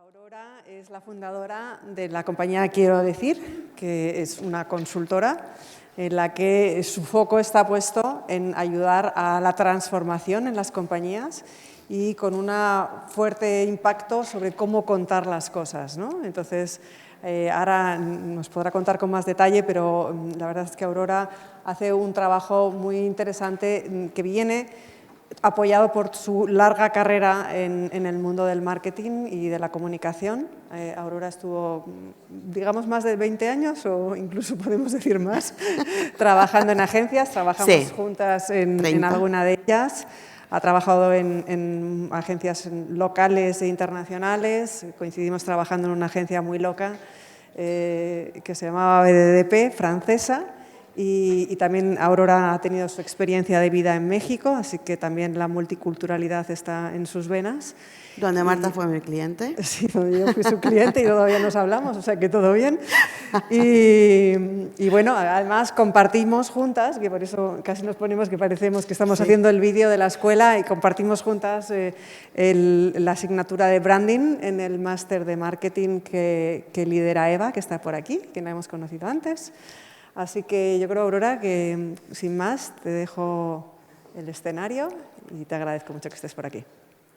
Aurora es la fundadora de la compañía Quiero Decir, que es una consultora en la que su foco está puesto en ayudar a la transformación en las compañías y con un fuerte impacto sobre cómo contar las cosas, ¿no? Entonces, ahora nos podrá contar con más detalle, pero la verdad es que Aurora hace un trabajo muy interesante que viene apoyado por su larga carrera en el mundo del marketing y de la comunicación. Aurora estuvo, digamos, más de 20 años o incluso podemos decir más, trabajando en agencias. Trabajamos juntas en alguna de ellas. Ha trabajado en agencias locales e internacionales. Coincidimos trabajando en una agencia muy loca que se llamaba BDDP, francesa. Y también Aurora ha tenido su experiencia de vida en México, así que también la multiculturalidad está en sus venas. Donde Marta fue mi cliente. Sí, donde yo fui su cliente y todavía nos hablamos, o sea que todo bien. Y bueno, además compartimos juntas, que por eso casi nos ponemos que parecemos que estamos haciendo el vídeo de la escuela, y compartimos juntas la asignatura de branding en el máster de marketing que lidera Eva, que está por aquí, que la hemos conocido antes. Así que yo creo, Aurora, que sin más te dejo el escenario y te agradezco mucho que estés por aquí.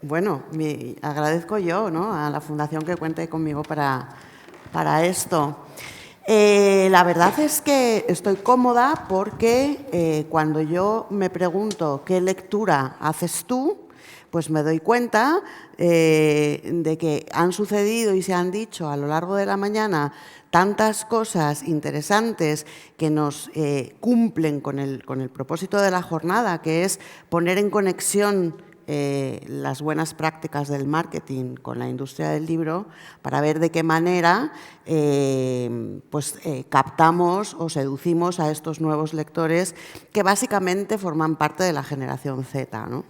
Bueno, me agradezco yo, ¿no?, a la Fundación que cuente conmigo para esto. La verdad es que estoy cómoda porque cuando yo me pregunto qué lectura haces tú, pues me doy cuenta de que han sucedido y se han dicho a lo largo de la mañana tantas cosas interesantes que nos cumplen con el propósito de la jornada, que es poner en conexión las buenas prácticas del marketing con la industria del libro para ver de qué manera captamos o seducimos a estos nuevos lectores que básicamente forman parte de la generación Z, ¿no?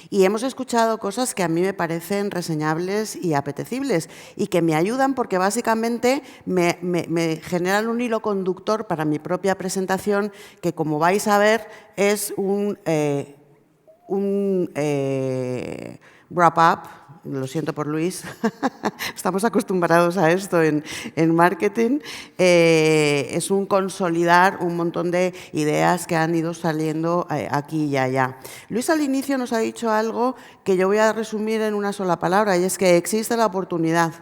Y hemos escuchado cosas que a mí me parecen reseñables y apetecibles y que me ayudan porque básicamente me generan un hilo conductor para mi propia presentación que, como vais a ver, es un wrap-up. Lo siento por Luis, estamos acostumbrados a esto en marketing. Es un consolidar un montón de ideas que han ido saliendo aquí y allá. Luis al inicio nos ha dicho algo que yo voy a resumir en una sola palabra, y es que existe la oportunidad.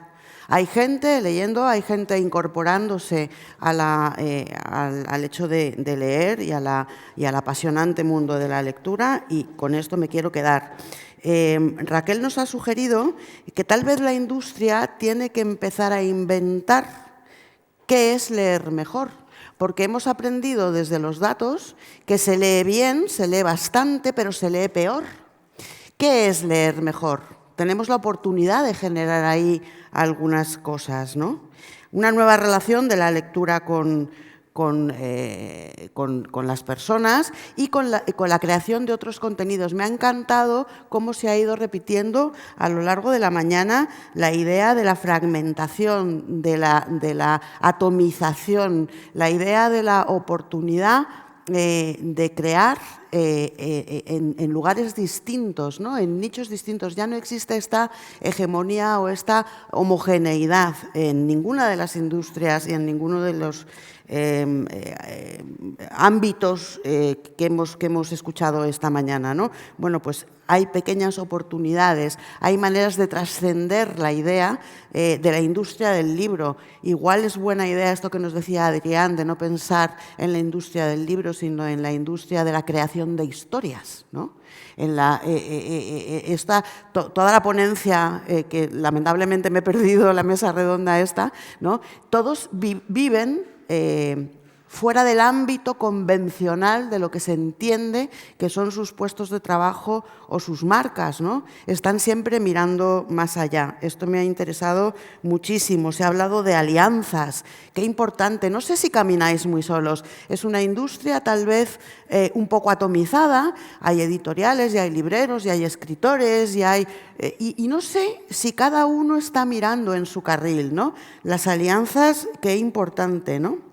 Hay gente leyendo, hay gente incorporándose al hecho de leer y al apasionante mundo de la lectura, y con esto me quiero quedar. Raquel nos ha sugerido que tal vez la industria tiene que empezar a inventar qué es leer mejor, porque hemos aprendido desde los datos que se lee bien, se lee bastante, pero se lee peor. ¿Qué es leer mejor? Tenemos la oportunidad de generar ahí algunas cosas, ¿no? Una nueva relación de la lectura con las personas y con la creación de otros contenidos. Me ha encantado cómo se ha ido repitiendo a lo largo de la mañana la idea de la fragmentación, de la atomización, la idea de la oportunidad de crear en lugares distintos, ¿no?, en nichos distintos. Ya no existe esta hegemonía o esta homogeneidad en ninguna de las industrias y en ninguno de los ámbitos que hemos escuchado esta mañana, ¿no? Bueno, pues hay pequeñas oportunidades, hay maneras de trascender la idea de la industria del libro. Igual es buena idea esto que nos decía Adrián, de no pensar en la industria del libro, sino en la industria de la creación de historias, ¿no? Toda la ponencia, que lamentablemente me he perdido, la mesa redonda esta, ¿no?, todos viven fuera del ámbito convencional de lo que se entiende que son sus puestos de trabajo o sus marcas, ¿no? Están siempre mirando más allá. Esto me ha interesado muchísimo. Se ha hablado de alianzas. Qué importante. No sé si camináis muy solos. Es una industria tal vez un poco atomizada. Hay editoriales y hay libreros y hay escritores y no sé si cada uno está mirando en su carril, ¿no? Las alianzas, qué importante, ¿no?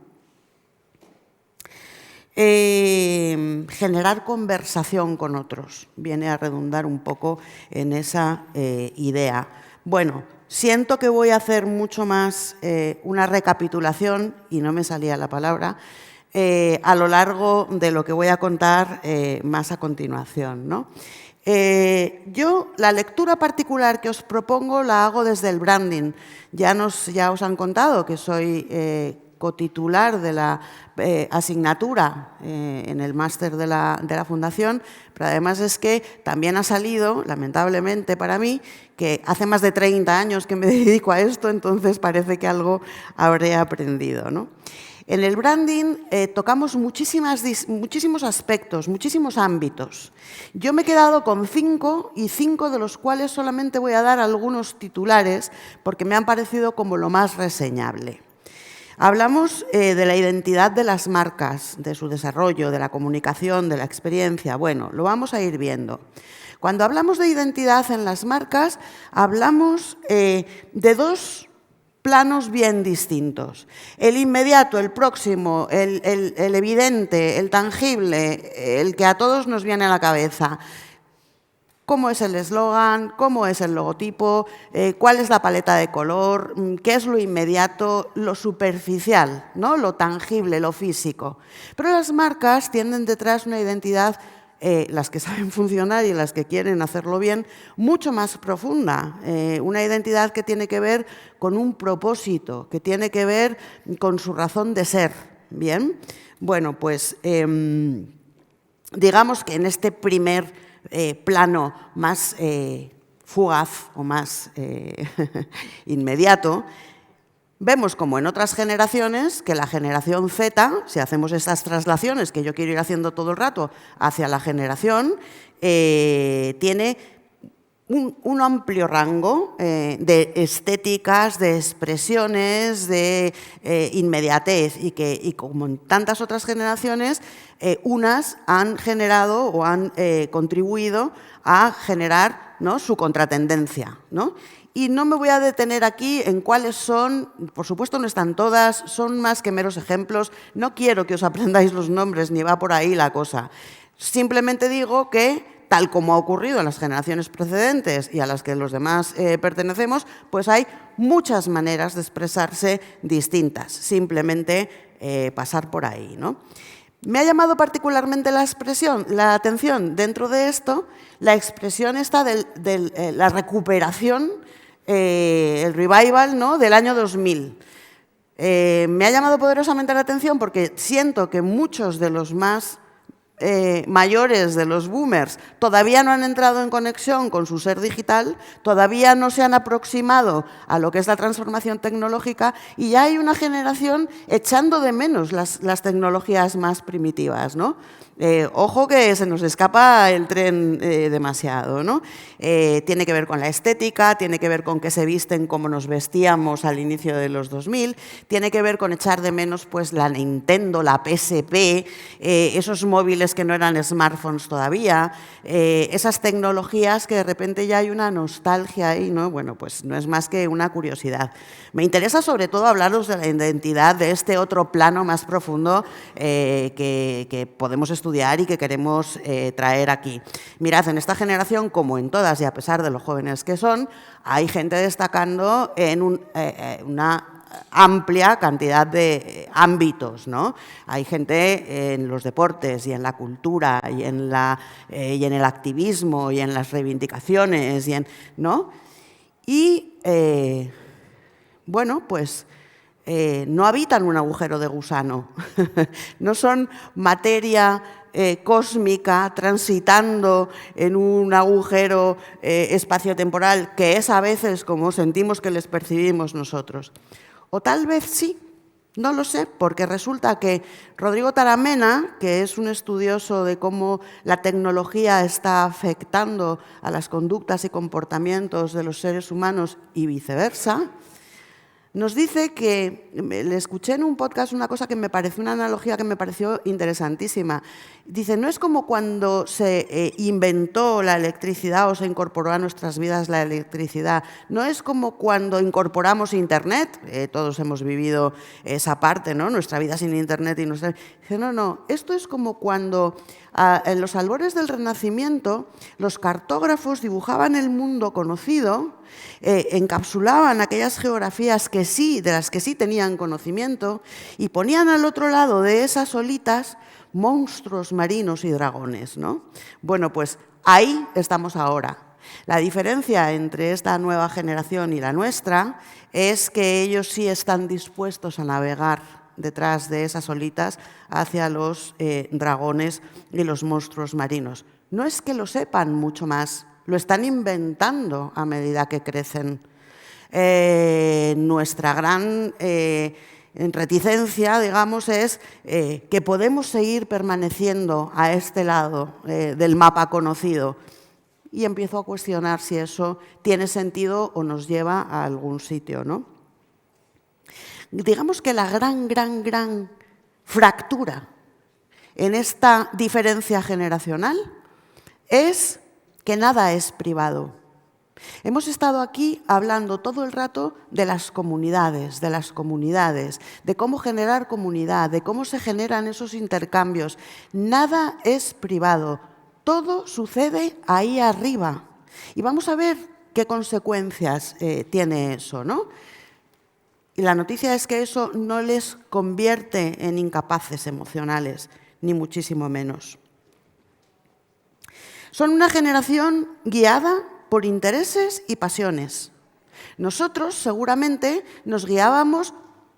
Generar conversación con otros, viene a redundar un poco en esa idea. Bueno, Siento que voy a hacer mucho más una recapitulación, y no me salía la palabra, a lo largo de lo que voy a contar más a continuación, ¿no? Yo la lectura particular que os propongo la hago desde el branding. Ya os han contado que soy cotitular de la asignatura en el máster de la Fundación, pero además es que también ha salido, lamentablemente para mí, que hace más de 30 años que me dedico a esto, entonces parece que algo habré aprendido, ¿no? En el branding tocamos muchísimos aspectos, muchísimos ámbitos. Yo me he quedado con 5 y 5 de los cuales solamente voy a dar algunos titulares porque me han parecido como lo más reseñable. Hablamos de la identidad de las marcas, de su desarrollo, de la comunicación, de la experiencia. Bueno, lo vamos a ir viendo. Cuando hablamos de identidad en las marcas, hablamos de dos planos bien distintos. El inmediato, el próximo, el evidente, el tangible, el que a todos nos viene a la cabeza. ¿Cómo es el eslogan? ¿Cómo es el logotipo? ¿Cuál es la paleta de color? ¿Qué es lo inmediato? Lo superficial, ¿no? Lo tangible, lo físico. Pero las marcas tienen detrás una identidad, las que saben funcionar y las que quieren hacerlo bien, mucho más profunda. Una identidad que tiene que ver con un propósito, que tiene que ver con su razón de ser. ¿Bien? Bueno, pues digamos que en este primer plano más fugaz o más inmediato, vemos como en otras generaciones que la generación Z, si hacemos estas traslaciones que yo quiero ir haciendo todo el rato hacia la generación, tiene un amplio rango de estéticas, de expresiones, de inmediatez y como en tantas otras generaciones, unas han generado o han contribuido a generar, ¿no?, su contratendencia, ¿no? Y no me voy a detener aquí en cuáles son, por supuesto no están todas, son más que meros ejemplos, no quiero que os aprendáis los nombres ni va por ahí la cosa. Simplemente digo que, tal como ha ocurrido en las generaciones precedentes y a las que los demás pertenecemos, pues hay muchas maneras de expresarse distintas, simplemente pasar por ahí, ¿no? Me ha llamado particularmente la atención dentro de esto, la expresión esta de la recuperación, el revival, ¿no?, del año 2000. Me ha llamado poderosamente la atención porque siento que muchos de los más mayores, de los boomers, todavía no han entrado en conexión con su ser digital, todavía no se han aproximado a lo que es la transformación tecnológica y ya hay una generación echando de menos las tecnologías más primitivas, ¿no? Ojo que se nos escapa el tren demasiado, ¿no? Tiene que ver con la estética, tiene que ver con qué se visten, cómo nos vestíamos al inicio de los 2000, tiene que ver con echar de menos pues la Nintendo, la PSP, esos móviles que no eran smartphones todavía, esas tecnologías que de repente ya hay una nostalgia ahí, ¿no? Bueno, pues no es más que una curiosidad. Me interesa sobre todo hablaros de la identidad, de este otro plano más profundo que podemos estudiar y que queremos traer aquí. Mirad, en esta generación, como en todas y a pesar de lo jóvenes que son, hay gente destacando en una amplia cantidad de ámbitos, ¿no? Hay gente en los deportes y en la cultura y en el activismo y en las reivindicaciones, ¿no? Y, bueno, pues no habitan un agujero de gusano, no son materia cósmica transitando en un agujero espaciotemporal que es a veces como sentimos que les percibimos nosotros. O tal vez sí, no lo sé, porque resulta que Rodrigo Taramena, que es un estudioso de cómo la tecnología está afectando a las conductas y comportamientos de los seres humanos y viceversa, Nos dice que, le escuché en un podcast una cosa que me pareció, una analogía que me pareció interesantísima. Dice, no es como cuando se inventó la electricidad o se incorporó a nuestras vidas la electricidad, no es como cuando incorporamos Internet, todos hemos vivido esa parte, ¿no? Nuestra vida sin Internet y nuestra... Dice, no, esto es como cuando en los albores del Renacimiento los cartógrafos dibujaban el mundo conocido, encapsulaban aquellas geografías de las que sí tenían conocimiento y ponían al otro lado de esas olitas monstruos marinos y dragones, ¿no? Bueno, pues ahí estamos ahora. La diferencia entre esta nueva generación y la nuestra es que ellos sí están dispuestos a navegar detrás de esas olitas hacia los dragones y los monstruos marinos. No es que lo sepan mucho más, lo están inventando a medida que crecen. Nuestra gran reticencia, digamos, es que podemos seguir permaneciendo a este lado del mapa conocido. Y empiezo a cuestionar si eso tiene sentido o nos lleva a algún sitio, ¿no? Digamos que la gran fractura en esta diferencia generacional es que nada es privado. Hemos estado aquí hablando todo el rato de las comunidades, de cómo generar comunidad, de cómo se generan esos intercambios. Nada es privado, todo sucede ahí arriba. Y vamos a ver qué consecuencias tiene eso, ¿no? Y la noticia es que eso no les convierte en incapaces emocionales, ni muchísimo menos. Son una generación guiada por intereses y pasiones. Nosotros seguramente nos guiábamos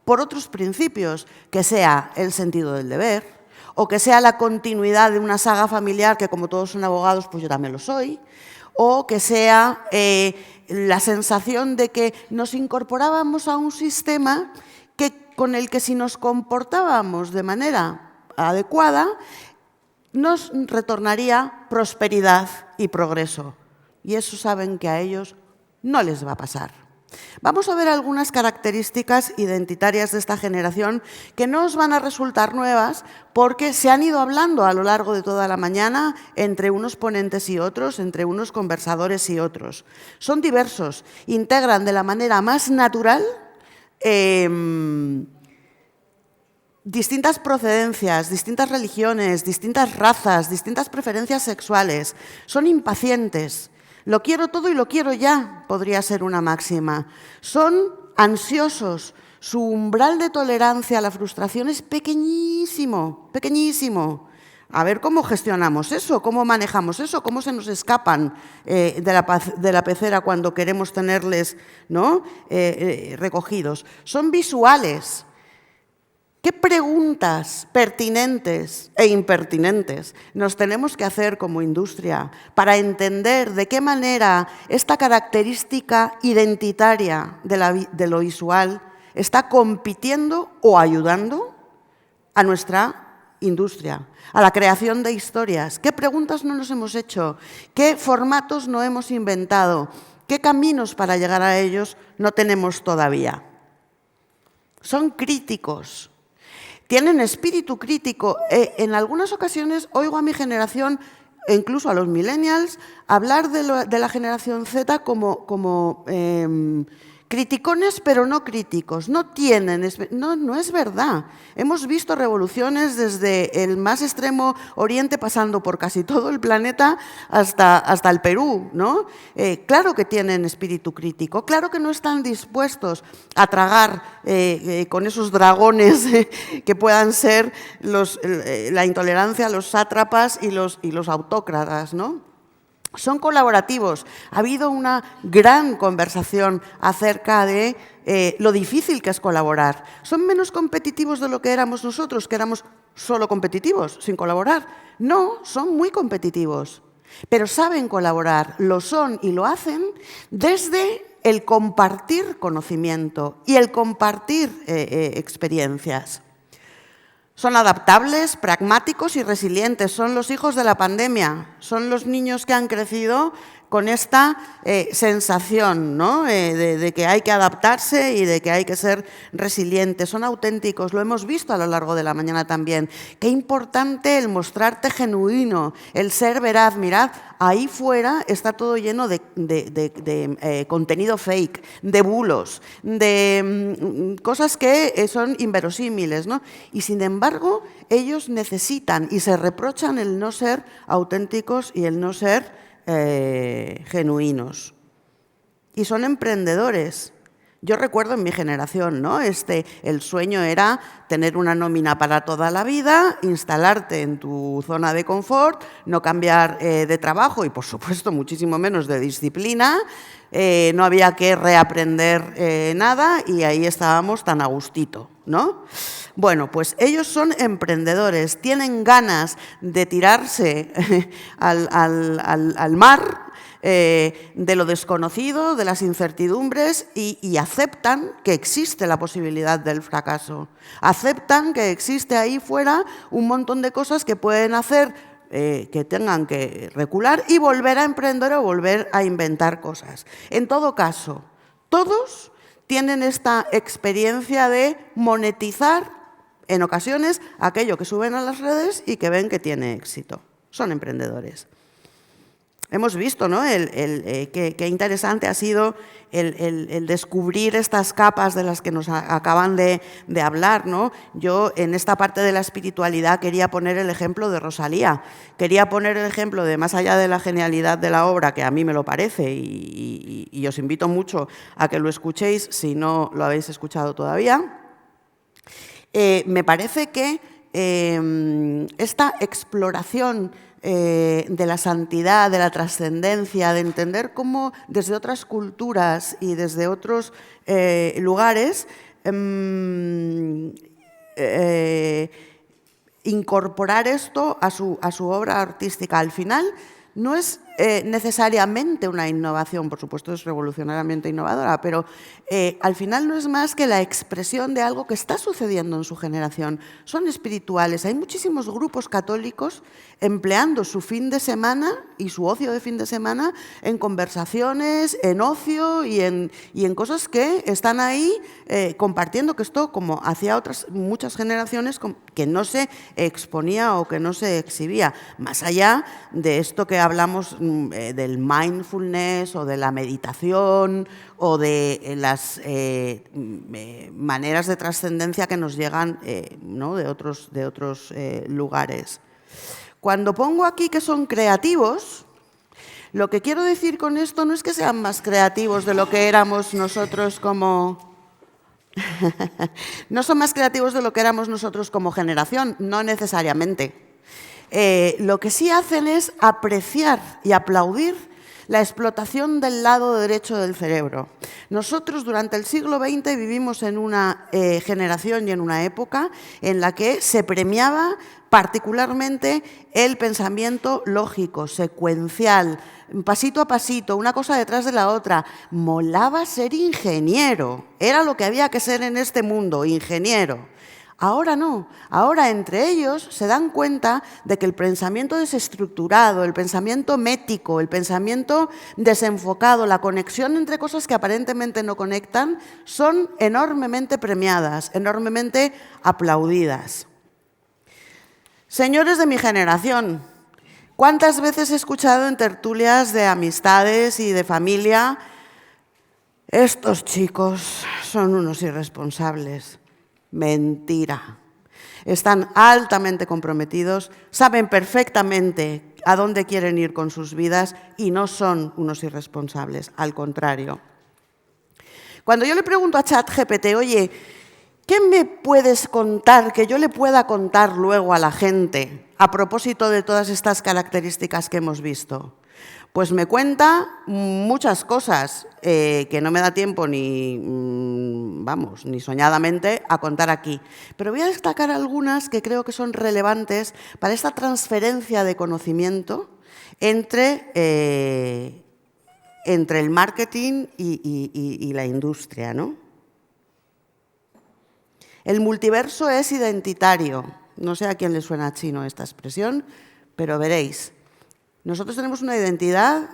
por otros principios, que sea el sentido del deber, o que sea la continuidad de una saga familiar, que como todos son abogados, pues yo también lo soy, o que sea la sensación de que nos incorporábamos a un sistema con el que si nos comportábamos de manera adecuada, nos retornaría prosperidad y progreso. Y eso saben que a ellos no les va a pasar. Vamos a ver algunas características identitarias de esta generación que no os van a resultar nuevas porque se han ido hablando a lo largo de toda la mañana entre unos ponentes y otros, entre unos conversadores y otros. Son diversos, integran de la manera más natural distintas procedencias, distintas religiones, distintas razas, distintas preferencias sexuales. Son impacientes. Lo quiero todo y lo quiero ya, podría ser una máxima. Son ansiosos. Su umbral de tolerancia a la frustración es pequeñísimo, pequeñísimo. A ver cómo gestionamos eso, cómo manejamos eso, cómo se nos escapan de la pecera cuando queremos tenerles, ¿no? Recogidos. Son visuales. ¿Qué preguntas pertinentes e impertinentes nos tenemos que hacer como industria para entender de qué manera esta característica identitaria de lo visual está compitiendo o ayudando a nuestra industria, a la creación de historias? ¿Qué preguntas no nos hemos hecho? ¿Qué formatos no hemos inventado? ¿Qué caminos para llegar a ellos no tenemos todavía? Son críticos. Tienen espíritu crítico. En algunas ocasiones oigo a mi generación, e incluso a los millennials, hablar de la generación Z como criticones, pero no críticos. No es verdad. Hemos visto revoluciones desde el más extremo oriente, pasando por casi todo el planeta hasta el Perú, ¿no? Claro que tienen espíritu crítico, claro que no están dispuestos a tragar con esos dragones que puedan ser la intolerancia, los sátrapas y los autócratas, ¿no? Son colaborativos. Ha habido una gran conversación acerca de lo difícil que es colaborar. Son menos competitivos de lo que éramos nosotros, que éramos solo competitivos, sin colaborar. No, son muy competitivos, pero saben colaborar, lo son y lo hacen desde el compartir conocimiento y el compartir experiencias. Son adaptables, pragmáticos y resilientes. Son los hijos de la pandemia. Son los niños que han crecido con esta sensación, ¿no? De que hay que adaptarse y de que hay que ser resilientes. Son auténticos, lo hemos visto a lo largo de la mañana también. Qué importante el mostrarte genuino, el ser veraz. Mirad, ahí fuera está todo lleno de contenido fake, de bulos, de cosas que son inverosímiles, ¿no? Y sin embargo, ellos necesitan y se reprochan el no ser auténticos y el no ser genuinos. Y son emprendedores. Yo recuerdo en mi generación, ¿no? El sueño era tener una nómina para toda la vida, instalarte en tu zona de confort, no cambiar de trabajo y, por supuesto, muchísimo menos de disciplina. No había que reaprender nada y ahí estábamos tan a gustito, ¿no? Bueno, pues ellos son emprendedores, tienen ganas de tirarse al mar de lo desconocido, de las incertidumbres y aceptan que existe la posibilidad del fracaso. Aceptan que existe ahí fuera un montón de cosas que pueden hacer que tengan que recular y volver a emprender o volver a inventar cosas. En todo caso, todos tienen esta experiencia de monetizar en ocasiones aquello que suben a las redes y que ven que tiene éxito. Son emprendedores. Hemos visto, ¿no? Qué interesante ha sido el descubrir estas capas de las que nos acaban de hablar, ¿no? Yo en esta parte de la espiritualidad quería poner el ejemplo de Rosalía, quería poner el ejemplo de, más allá de la genialidad de la obra, que a mí me lo parece y os invito mucho a que lo escuchéis si no lo habéis escuchado todavía, me parece que esta exploración de la santidad, de la trascendencia, de entender cómo desde otras culturas y desde otros lugares incorporar esto a su obra artística. Al final no es necesariamente una innovación, por supuesto es revolucionariamente innovadora, pero al final no es más que la expresión de algo que está sucediendo en su generación. Son espirituales. Hay muchísimos grupos católicos empleando su fin de semana y su ocio de fin de semana en conversaciones, en ocio y en cosas que están ahí compartiendo, que esto, como hacía muchas generaciones, que no se exponía o que no se exhibía. Más allá de esto que hablamos del mindfulness o de la meditación o de las maneras de trascendencia que nos llegan ¿no? de otros lugares. Cuando pongo aquí que son creativos, lo que quiero decir con esto no es que sean más creativos de lo que éramos nosotros como... no son más creativos de lo que éramos nosotros como generación, no necesariamente. Lo que sí hacen es apreciar y aplaudir la explotación del lado derecho del cerebro. Nosotros durante el siglo XX vivimos en una generación y en una época en la que se premiaba particularmente el pensamiento lógico, secuencial, pasito a pasito, una cosa detrás de la otra. Molaba ser ingeniero, era lo que había que ser en este mundo, ingeniero. Ahora no, ahora entre ellos se dan cuenta de que el pensamiento desestructurado, el pensamiento mético, el pensamiento desenfocado, la conexión entre cosas que aparentemente no conectan, son enormemente premiadas, enormemente aplaudidas. Señores de mi generación, ¿cuántas veces he escuchado en tertulias de amistades y de familia? Estos chicos son unos irresponsables. Mentira. Están altamente comprometidos, saben perfectamente a dónde quieren ir con sus vidas y no son unos irresponsables, al contrario. Cuando yo le pregunto a ChatGPT, oye, ¿qué me puedes contar que yo le pueda contar luego a la gente a propósito de todas estas características que hemos visto? Pues me cuenta muchas cosas que no me da tiempo ni soñadamente a contar aquí. Pero voy a destacar algunas que creo que son relevantes para esta transferencia de conocimiento entre el marketing y la industria, ¿no? El multiverso es identitario. No sé a quién le suena chino esta expresión, pero veréis. Nosotros tenemos una identidad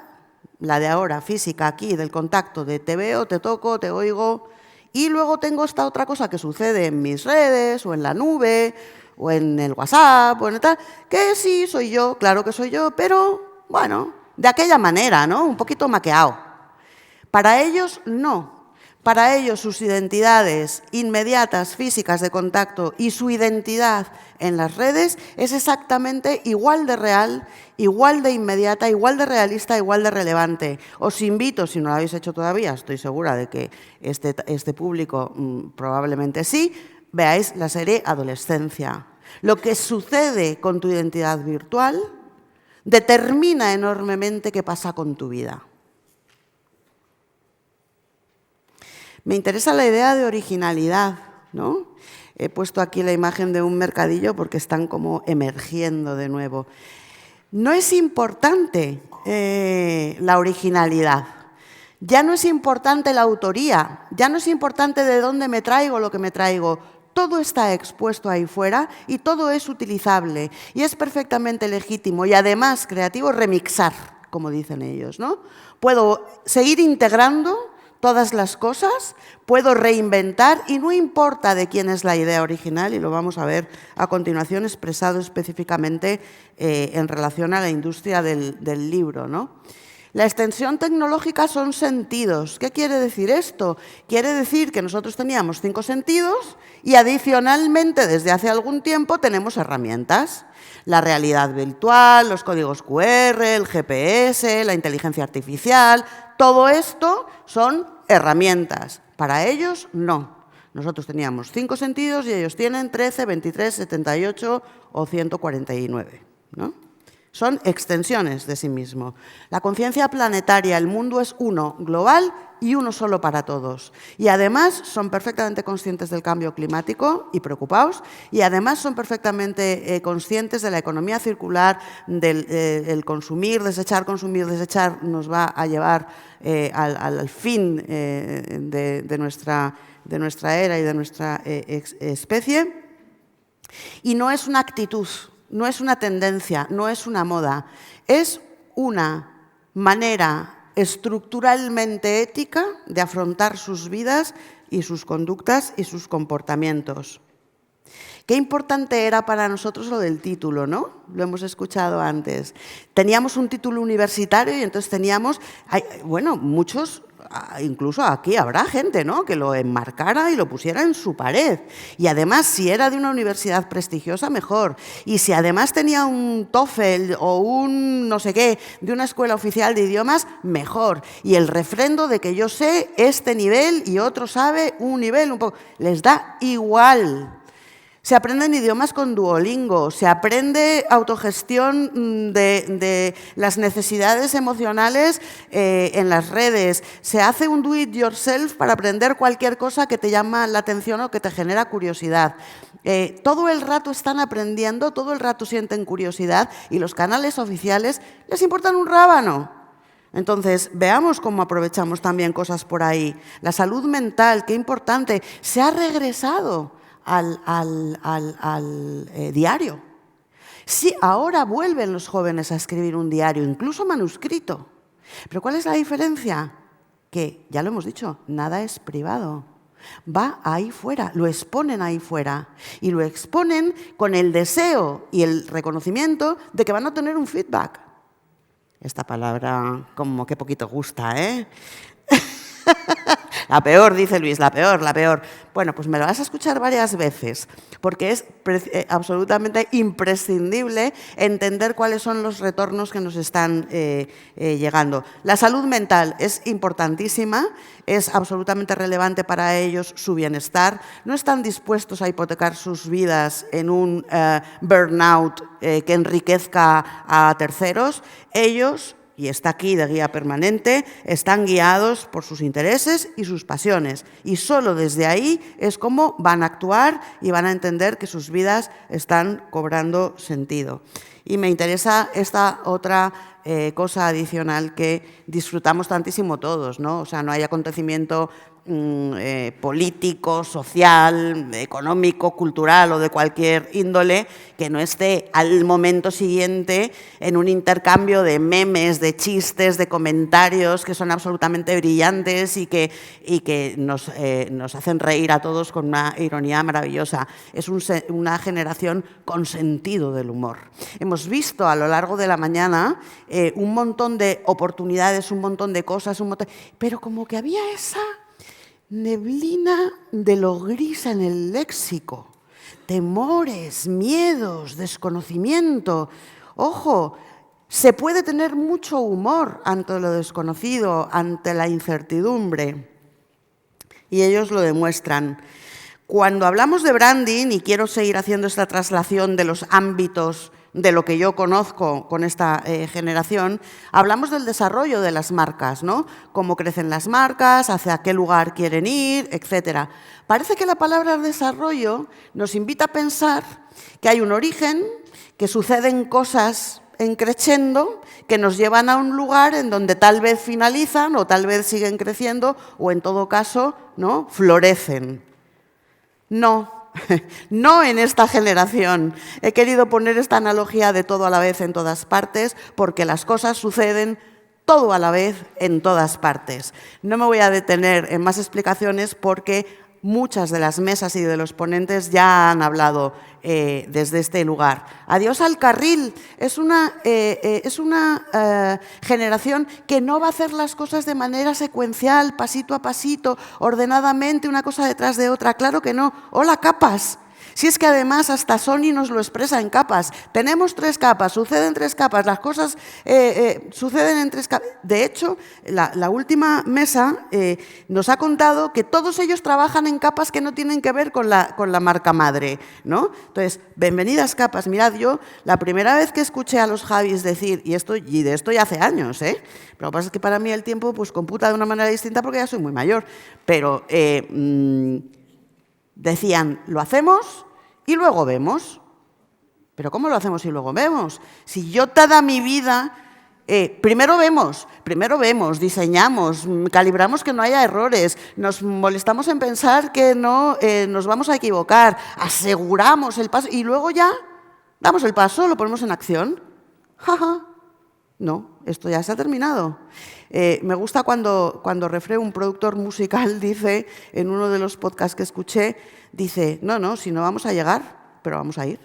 la de ahora, física, aquí, del contacto, de te veo, te toco, te oigo, y luego tengo esta otra cosa que sucede en mis redes, o en la nube, o en el WhatsApp, o en tal, que sí, soy yo, claro que soy yo, pero, bueno, de aquella manera, ¿no? Un poquito maqueado. Para ellos, no. Para ellos, sus identidades inmediatas, físicas de contacto y su identidad en las redes es exactamente igual de real, igual de inmediata, igual de realista, igual de relevante. Os invito, si no lo habéis hecho todavía, estoy segura de que este público probablemente sí, veáis la serie Adolescencia. Lo que sucede con tu identidad virtual determina enormemente qué pasa con tu vida. Me interesa la idea de originalidad, ¿no? He puesto aquí la imagen de un mercadillo porque están como emergiendo de nuevo. No es importante la originalidad, ya no es importante la autoría, ya no es importante de dónde me traigo lo que me traigo. Todo está expuesto ahí fuera y todo es utilizable y es perfectamente legítimo y además creativo remixar, como dicen ellos, ¿no? Puedo seguir integrando todas las cosas, puedo reinventar y no importa de quién es la idea original, y lo vamos a ver a continuación expresado específicamente en relación a la industria del libro, ¿no? La extensión tecnológica son sentidos. ¿Qué quiere decir esto? Quiere decir que nosotros teníamos 5 sentidos y adicionalmente desde hace algún tiempo tenemos herramientas. La realidad virtual, los códigos QR, el GPS, la inteligencia artificial, todo esto son herramientas. Para ellos, no. Nosotros teníamos 5 sentidos y ellos tienen 13, 23, 78 o 149, ¿no? Son extensiones de sí mismo. La conciencia planetaria, el mundo es uno, global y uno solo para todos. Y además son perfectamente conscientes del cambio climático y preocupados, y además son perfectamente conscientes de la economía circular, del consumir, desechar nos va a llevar al fin de nuestra era y de nuestra especie. Y no es una actitud, no es una tendencia, no es una moda, es una manera estructuralmente ética de afrontar sus vidas y sus conductas y sus comportamientos. Qué importante era para nosotros lo del título, ¿no? Lo hemos escuchado antes. Teníamos un título universitario y entonces teníamos, bueno, muchos, incluso aquí habrá gente, ¿no?, que lo enmarcara y lo pusiera en su pared. Y además, si era de una universidad prestigiosa, mejor. Y si además tenía un TOEFL o un no sé qué de una escuela oficial de idiomas, mejor. Y el refrendo de que yo sé este nivel y otro sabe un nivel un poco. Les da igual. Se aprenden idiomas con Duolingo, se aprende autogestión de las necesidades emocionales en las redes, se hace un do it yourself para aprender cualquier cosa que te llama la atención o que te genera curiosidad. Todo el rato están aprendiendo, todo el rato sienten curiosidad y los canales oficiales les importan un rábano. Entonces, veamos cómo aprovechamos también cosas por ahí. La salud mental, qué importante, se ha regresado al diario. Sí, ahora vuelven los jóvenes a escribir un diario, incluso manuscrito. Pero ¿cuál es la diferencia? Que, ya lo hemos dicho, nada es privado. Va ahí fuera, lo exponen ahí fuera. Y lo exponen con el deseo y el reconocimiento de que van a tener un feedback. Esta palabra como que poquito gusta, ¿eh? La peor, dice Luis, la peor, la peor. Bueno, pues me lo vas a escuchar varias veces, porque es absolutamente imprescindible entender cuáles son los retornos que nos están llegando. La salud mental es importantísima, es absolutamente relevante para ellos su bienestar. No están dispuestos a hipotecar sus vidas en un burnout que enriquezca a terceros. Ellos, y está aquí de guía permanente, están guiados por sus intereses y sus pasiones. Y solo desde ahí es como van a actuar y van a entender que sus vidas están cobrando sentido. Y me interesa esta otra cosa adicional que disfrutamos tantísimo todos, ¿no? O sea, no hay acontecimiento político, social, económico, cultural o de cualquier índole que no esté al momento siguiente en un intercambio de memes, de chistes, de comentarios que son absolutamente brillantes y que nos hacen reír a todos con una ironía maravillosa. Es una generación con sentido del humor. Hemos visto a lo largo de la mañana un montón de oportunidades, un montón de cosas, pero como que había esa neblina de lo gris en el léxico. Temores, miedos, desconocimiento. Ojo, se puede tener mucho humor ante lo desconocido, ante la incertidumbre. Y ellos lo demuestran. Cuando hablamos de branding, y quiero seguir haciendo esta traslación de los ámbitos de lo que yo conozco con esta generación, hablamos del desarrollo de las marcas, ¿no? Cómo crecen las marcas, hacia qué lugar quieren ir, etcétera. Parece que la palabra desarrollo nos invita a pensar que hay un origen, que suceden cosas en crescendo que nos llevan a un lugar en donde tal vez finalizan o tal vez siguen creciendo o en todo caso, ¿no?, florecen. No. No en esta generación. He querido poner esta analogía de todo a la vez en todas partes porque las cosas suceden todo a la vez en todas partes. No me voy a detener en más explicaciones porque muchas de las mesas y de los ponentes ya han hablado desde este lugar. Adiós al carril. Es una generación que no va a hacer las cosas de manera secuencial, pasito a pasito, ordenadamente, una cosa detrás de otra. Claro que no. Hola, capas. Si es que además hasta Sony nos lo expresa en capas. Tenemos 3 capas, suceden 3 capas, las cosas suceden en 3 capas. De hecho, la última mesa nos ha contado que todos ellos trabajan en capas que no tienen que ver con la marca madre, ¿no? Entonces, bienvenidas capas. Mirad, yo la primera vez que escuché a los Javis decir, y de esto ya hace años, pero lo que pasa es que para mí el tiempo pues computa de una manera distinta porque ya soy muy mayor, pero decían, lo hacemos y luego vemos. ¿Pero cómo lo hacemos y luego vemos? Si yo toda mi vida, primero vemos, diseñamos, calibramos que no haya errores, nos molestamos en pensar que no nos vamos a equivocar, aseguramos el paso y luego ya damos el paso, lo ponemos en acción. Jaja. No, esto ya se ha terminado. Me gusta cuando Refré, un productor musical, dice, en uno de los podcasts que escuché, dice, no, si no vamos a llegar, pero vamos a ir.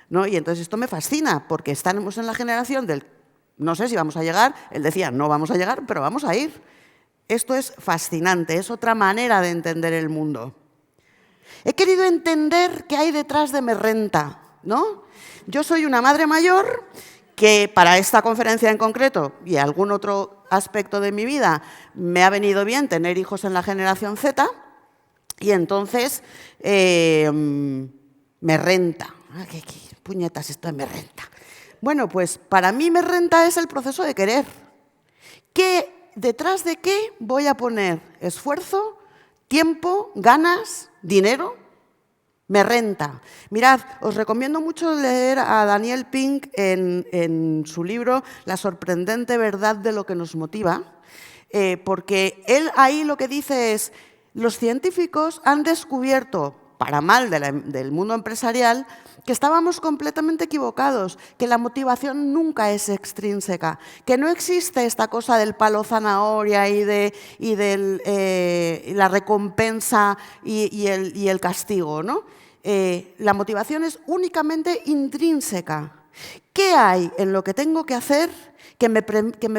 ¿No? Y entonces esto me fascina, porque estamos en la generación del, no sé si vamos a llegar, él decía, no vamos a llegar, pero vamos a ir. Esto es fascinante, es otra manera de entender el mundo. He querido entender qué hay detrás de Me Renta, ¿no? Yo soy una madre mayor que para esta conferencia en concreto y algún otro aspecto de mi vida me ha venido bien tener hijos en la generación Z y entonces me renta. ¿Qué puñetas esto de me renta? Bueno, pues para mí me renta es el proceso de querer. ¿Detrás de qué voy a poner esfuerzo, tiempo, ganas, dinero? Me renta. Mirad, os recomiendo mucho leer a Daniel Pink en su libro La sorprendente verdad de lo que nos motiva, porque él ahí lo que dice es, los científicos han descubierto, para mal del mundo empresarial, que estábamos completamente equivocados, que la motivación nunca es extrínseca, que no existe esta cosa del palo zanahoria y la recompensa y el castigo, ¿no? La motivación es únicamente intrínseca. ¿Qué hay en lo que tengo que hacer que me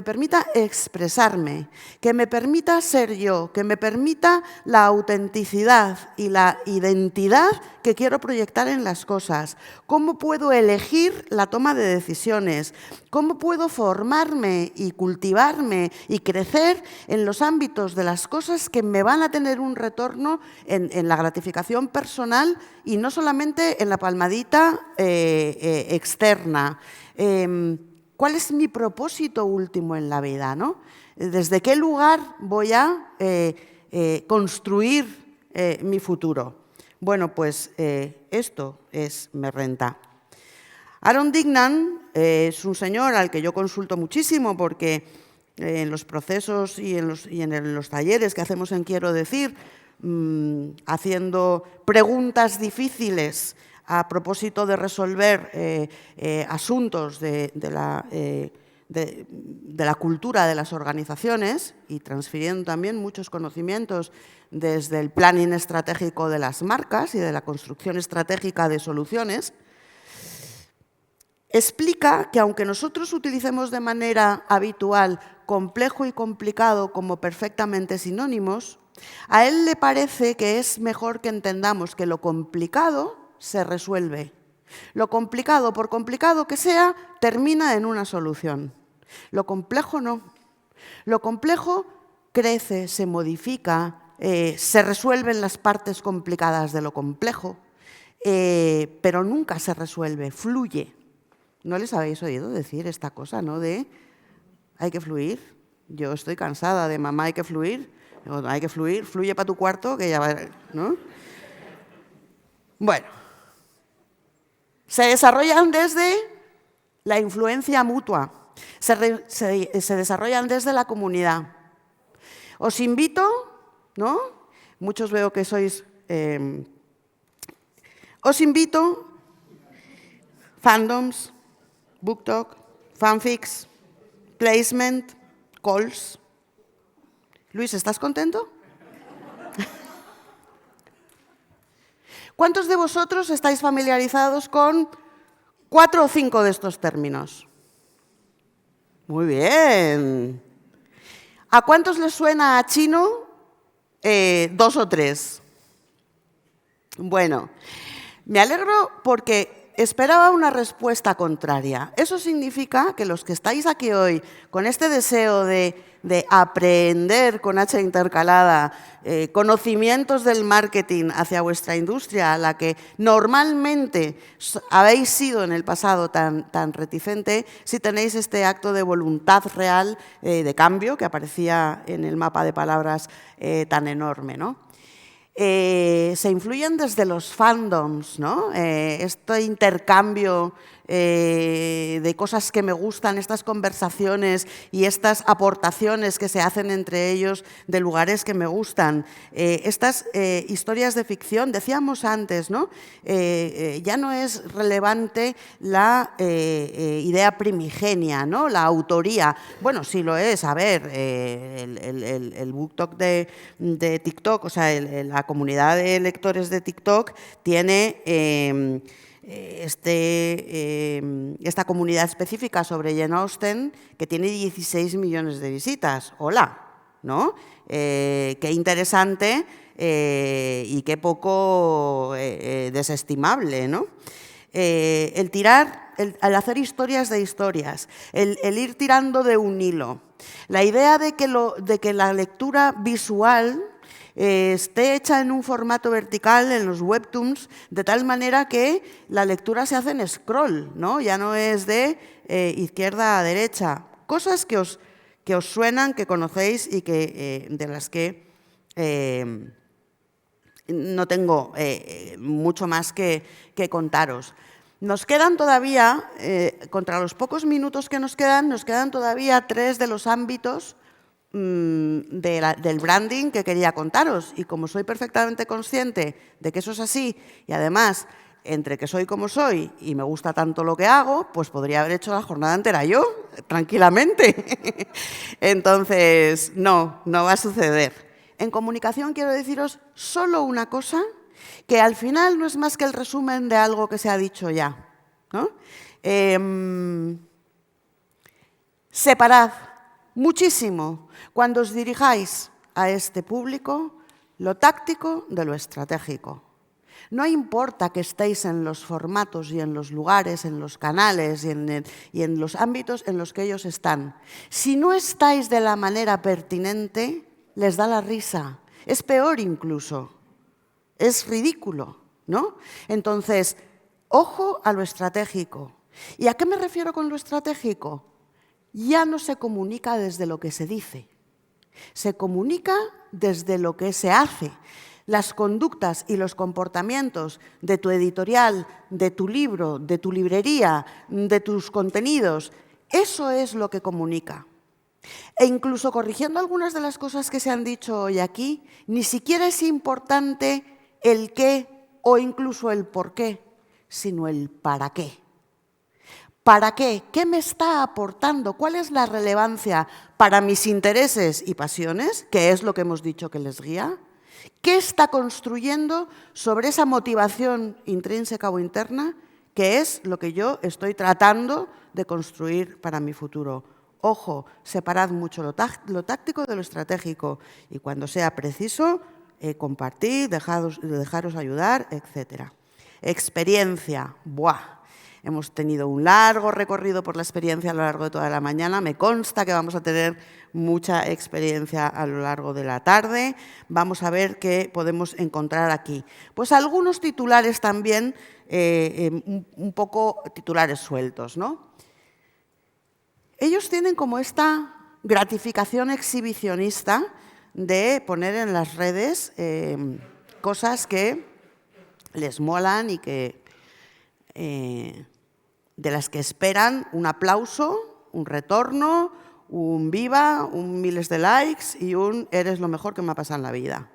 permita expresarme, que me permita ser yo, que me permita la autenticidad y la identidad que quiero proyectar en las cosas? ¿Cómo puedo elegir la toma de decisiones? ¿Cómo puedo formarme y cultivarme y crecer en los ámbitos de las cosas que me van a tener un retorno en la gratificación personal y no solamente en la palmadita externa? ¿Cuál es mi propósito último en la vida, ¿no? ¿Desde qué lugar voy a construir mi futuro? Bueno, pues esto es Me Renta. Aaron Dignan es un señor al que yo consulto muchísimo porque en los procesos y en los talleres que hacemos en Quiero Decir, haciendo preguntas difíciles a propósito de resolver asuntos de la cultura de las organizaciones y transfiriendo también muchos conocimientos desde el planning estratégico de las marcas y de la construcción estratégica de soluciones, explica que aunque nosotros utilicemos de manera habitual complejo y complicado como perfectamente sinónimos, a él le parece que es mejor que entendamos que lo complicado se resuelve. Lo complicado, por complicado que sea, termina en una solución. Lo complejo no. Lo complejo crece, se modifica, se resuelven las partes complicadas de lo complejo, pero nunca se resuelve, fluye. ¿No les habéis oído decir esta cosa, no? De hay que fluir. Yo estoy cansada de mamá, hay que fluir. No, hay que fluir, fluye para tu cuarto, que ya va, ¿no? Bueno, se desarrollan desde la influencia mutua, se desarrollan desde la comunidad. Os invito, ¿no? Muchos veo que sois... os invito, fandoms, BookTok, fanfics, placement, calls. Luis, ¿estás contento? ¿Cuántos de vosotros estáis familiarizados con 4 o 5 de estos términos? Muy bien. ¿A cuántos les suena a chino 2 o 3? Bueno, me alegro porque esperaba una respuesta contraria. Eso significa que los que estáis aquí hoy con este deseo de aprender con H intercalada conocimientos del marketing hacia vuestra industria, a la que normalmente habéis sido en el pasado tan reticente, si tenéis este acto de voluntad real de cambio que aparecía en el mapa de palabras tan enorme, ¿no? Se influyen desde los fandoms, ¿no? Este intercambio de cosas que me gustan, estas conversaciones y estas aportaciones que se hacen entre ellos de lugares que me gustan. Estas historias de ficción, decíamos antes, ¿no? Ya no es relevante la idea primigenia, ¿no? La autoría. Bueno, sí lo es. A ver, el BookTok de TikTok, o sea, la comunidad de lectores de TikTok tiene esta comunidad específica sobre Jane Austen que tiene 16 millones de visitas. Hola, ¿no? Qué interesante y qué poco desestimable, ¿no? El hacer historias de historias, el ir tirando de un hilo. La idea de que la lectura visual esté hecha en un formato vertical en los webtoons, de tal manera que la lectura se hace en scroll, ¿no? Ya no es de izquierda a derecha. Cosas que os suenan, que conocéis y de las que no tengo mucho más que contaros. Nos quedan todavía, contra los pocos minutos que nos quedan todavía 3 de los ámbitos del branding que quería contaros. Y como soy perfectamente consciente de que eso es así, y además, entre que soy como soy y me gusta tanto lo que hago, pues podría haber hecho la jornada entera yo, tranquilamente. Entonces, no va a suceder. En comunicación quiero deciros solo una cosa, que al final no es más que el resumen de algo que se ha dicho ya, ¿no? Separad muchísimo, cuando os dirijáis a este público, lo táctico de lo estratégico. No importa que estéis en los formatos y en los lugares, en los canales y en los ámbitos en los que ellos están. Si no estáis de la manera pertinente, les da la risa. Es peor incluso. Es ridículo, ¿no? Entonces, ojo a lo estratégico. ¿Y a qué me refiero con lo estratégico? Ya no se comunica desde lo que se dice, se comunica desde lo que se hace. Las conductas y los comportamientos de tu editorial, de tu libro, de tu librería, de tus contenidos, eso es lo que comunica. E incluso corrigiendo algunas de las cosas que se han dicho hoy aquí, ni siquiera es importante el qué o incluso el por qué, sino el para qué. ¿Para qué? ¿Qué me está aportando? ¿Cuál es la relevancia para mis intereses y pasiones? ¿Qué es lo que hemos dicho que les guía? ¿Qué está construyendo sobre esa motivación intrínseca o interna? ¿Qué es lo que yo estoy tratando de construir para mi futuro? Ojo, separad mucho lo táctico de lo estratégico y cuando sea preciso, compartid, dejaros ayudar, etc. Experiencia, ¡buah! Hemos tenido un largo recorrido por la experiencia a lo largo de toda la mañana. Me consta que vamos a tener mucha experiencia a lo largo de la tarde. Vamos a ver qué podemos encontrar aquí. Pues algunos titulares también, un poco titulares sueltos, ¿no? Ellos tienen como esta gratificación exhibicionista de poner en las redes cosas que les molan y que de las que esperan un aplauso, un retorno, un viva, un miles de likes y un eres lo mejor que me ha pasado en la vida.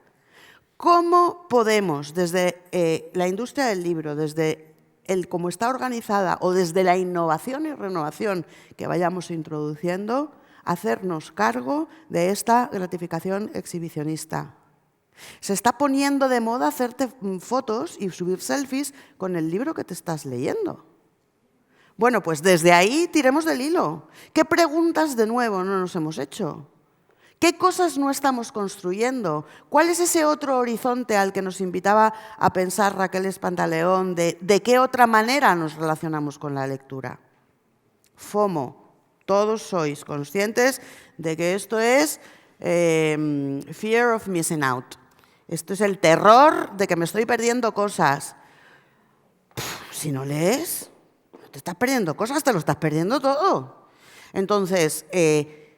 ¿Cómo podemos, desde la industria del libro, desde el cómo está organizada o desde la innovación y renovación que vayamos introduciendo, hacernos cargo de esta gratificación exhibicionista? Se está poniendo de moda hacerte fotos y subir selfies con el libro que te estás leyendo. Bueno, pues desde ahí tiremos del hilo. ¿Qué preguntas de nuevo no nos hemos hecho? ¿Qué cosas no estamos construyendo? ¿Cuál es ese otro horizonte al que nos invitaba a pensar Raquel Espantaleón de qué otra manera nos relacionamos con la lectura? FOMO. Todos sois conscientes de que esto es fear of missing out. Esto es el terror de que me estoy perdiendo cosas. Si no lees, te estás perdiendo cosas, te lo estás perdiendo todo. Entonces,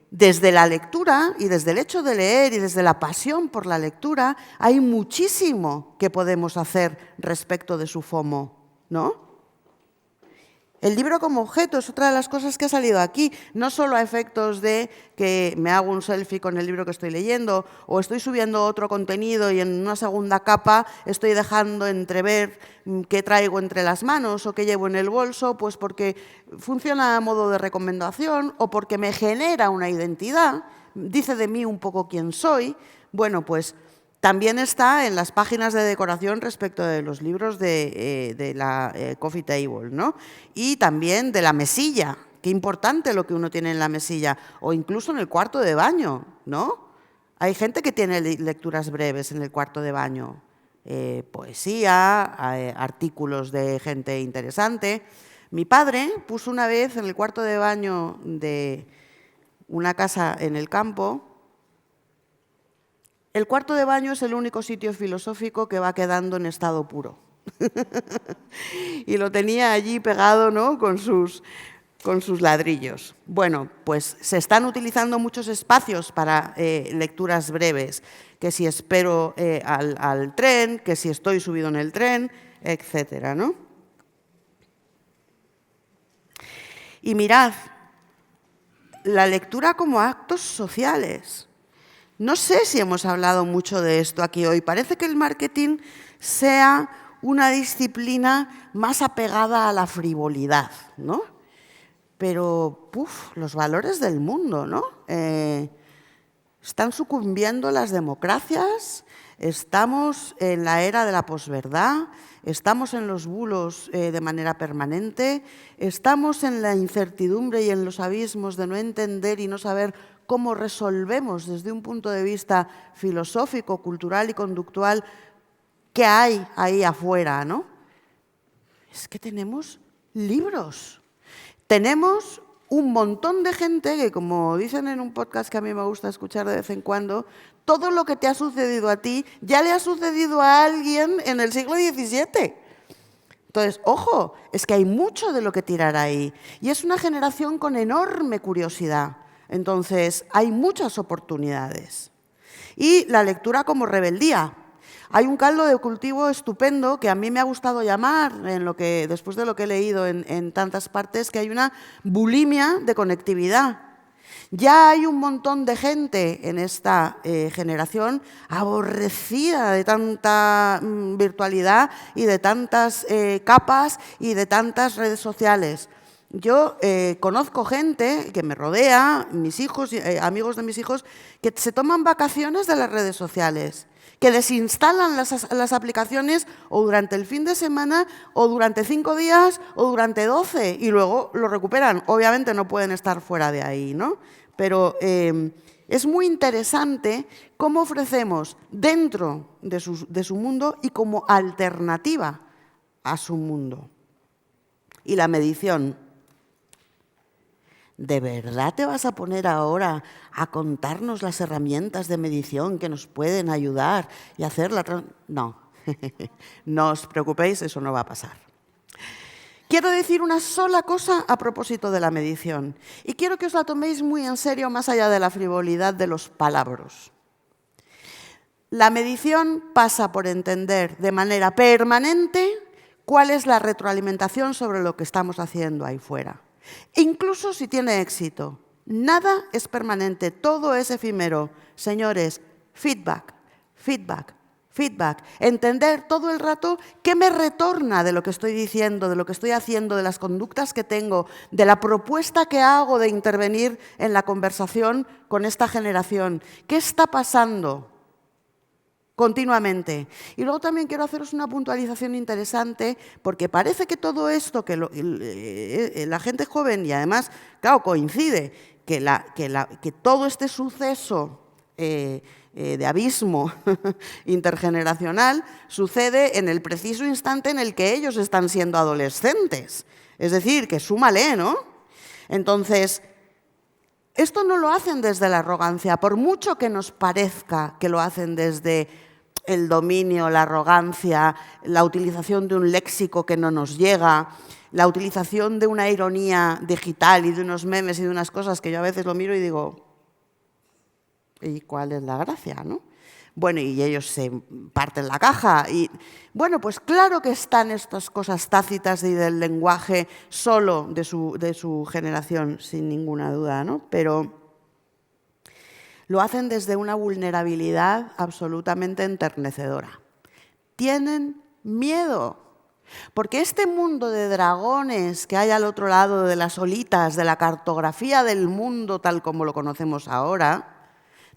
desde la lectura y desde el hecho de leer y desde la pasión por la lectura, hay muchísimo que podemos hacer respecto de su FOMO, ¿no? El libro como objeto es otra de las cosas que ha salido aquí, no solo a efectos de que me hago un selfie con el libro que estoy leyendo o estoy subiendo otro contenido y en una segunda capa estoy dejando entrever qué traigo entre las manos o qué llevo en el bolso, pues porque funciona a modo de recomendación o porque me genera una identidad, dice de mí un poco quién soy. Bueno, pues también está en las páginas de decoración respecto de los libros de la coffee table, ¿no? Y también de la mesilla. Qué importante lo que uno tiene en la mesilla. O incluso en el cuarto de baño, ¿no? Hay gente que tiene lecturas breves en el cuarto de baño. Poesía, artículos de gente interesante. Mi padre puso una vez en el cuarto de baño de una casa en el campo. El cuarto de baño es el único sitio filosófico que va quedando en estado puro. Y lo tenía allí pegado, ¿no?, con sus ladrillos. Bueno, pues se están utilizando muchos espacios para lecturas breves, que si espero al tren, que si estoy subido en el tren, etcétera, ¿no? Y mirad, la lectura como actos sociales. No sé si hemos hablado mucho de esto aquí hoy. Parece que el marketing sea una disciplina más apegada a la frivolidad, ¿no? Pero, los valores del mundo, ¿no? Están sucumbiendo las democracias, estamos en la era de la posverdad, estamos en los bulos de manera permanente, estamos en la incertidumbre y en los abismos de no entender y no saber cómo resolvemos desde un punto de vista filosófico, cultural y conductual qué hay ahí afuera, ¿no? Es que tenemos libros. Tenemos un montón de gente que, como dicen en un podcast que a mí me gusta escuchar de vez en cuando, todo lo que te ha sucedido a ti ya le ha sucedido a alguien en el siglo XVII. Entonces, ojo, es que hay mucho de lo que tirar ahí. Y es una generación con enorme curiosidad. Entonces, hay muchas oportunidades. Y la lectura como rebeldía. Hay un caldo de cultivo estupendo que a mí me ha gustado llamar, después de lo que he leído en tantas partes, que hay una bulimia de conectividad. Ya hay un montón de gente en esta generación aborrecida de tanta virtualidad y de tantas capas y de tantas redes sociales. Yo conozco gente que me rodea, mis hijos, amigos de mis hijos, que se toman vacaciones de las redes sociales, que desinstalan las aplicaciones o durante el fin de semana o durante 5 días o durante 12 y luego lo recuperan. Obviamente no pueden estar fuera de ahí, ¿no? Pero es muy interesante cómo ofrecemos dentro de su mundo y como alternativa a su mundo. Y la medición. ¿De verdad te vas a poner ahora a contarnos las herramientas de medición que nos pueden ayudar y hacerla? No, no os preocupéis, eso no va a pasar. Quiero decir una sola cosa a propósito de la medición y quiero que os la toméis muy en serio más allá de la frivolidad de los palabras. La medición pasa por entender de manera permanente cuál es la retroalimentación sobre lo que estamos haciendo ahí fuera. Incluso si tiene éxito, nada es permanente, todo es efímero. Señores, feedback, feedback, feedback. Entender todo el rato qué me retorna de lo que estoy diciendo, de lo que estoy haciendo, de las conductas que tengo, de la propuesta que hago de intervenir en la conversación con esta generación. ¿Qué está pasando? Continuamente. Y luego también quiero haceros una puntualización interesante, porque parece que todo esto, que la gente joven, y además, claro, coincide, que todo este suceso de abismo intergeneracional sucede en el preciso instante en el que ellos están siendo adolescentes. Es decir, que súmale, ¿no? Entonces, esto no lo hacen desde la arrogancia, por mucho que nos parezca que lo hacen desde el dominio, la arrogancia, la utilización de un léxico que no nos llega, la utilización de una ironía digital y de unos memes y de unas cosas que yo a veces lo miro y digo, ¿y cuál es la gracia, no? Bueno, y ellos se parten la caja. Y bueno, pues claro que están estas cosas tácitas y del lenguaje solo de su generación, sin ninguna duda, ¿no? Pero lo hacen desde una vulnerabilidad absolutamente enternecedora. Tienen miedo, porque este mundo de dragones que hay al otro lado de las olitas, de la cartografía del mundo tal como lo conocemos ahora,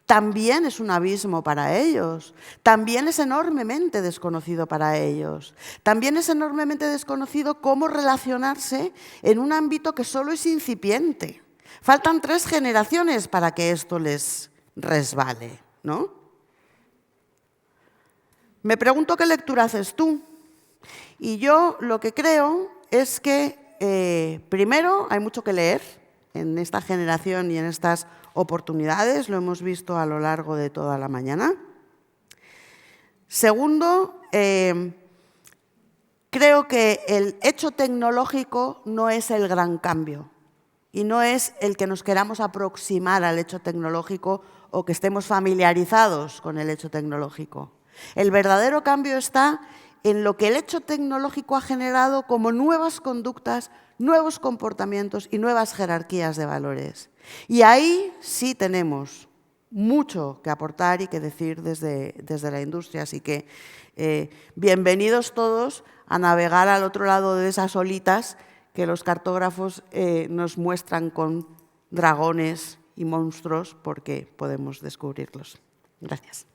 también es un abismo para ellos, también es enormemente desconocido para ellos, también es enormemente desconocido cómo relacionarse en un ámbito que solo es incipiente. Faltan 3 generaciones para que esto les resbale, ¿no? Me pregunto qué lectura haces tú. Y yo lo que creo es que, primero, hay mucho que leer en esta generación y en estas oportunidades, lo hemos visto a lo largo de toda la mañana. Segundo, creo que el hecho tecnológico no es el gran cambio y no es el que nos queramos aproximar al hecho tecnológico o que estemos familiarizados con el hecho tecnológico. El verdadero cambio está en lo que el hecho tecnológico ha generado como nuevas conductas, nuevos comportamientos y nuevas jerarquías de valores. Y ahí sí tenemos mucho que aportar y que decir desde la industria. Así que bienvenidos todos a navegar al otro lado de esas olitas que los cartógrafos nos muestran con dragones y monstruos, porque podemos descubrirlos. Gracias.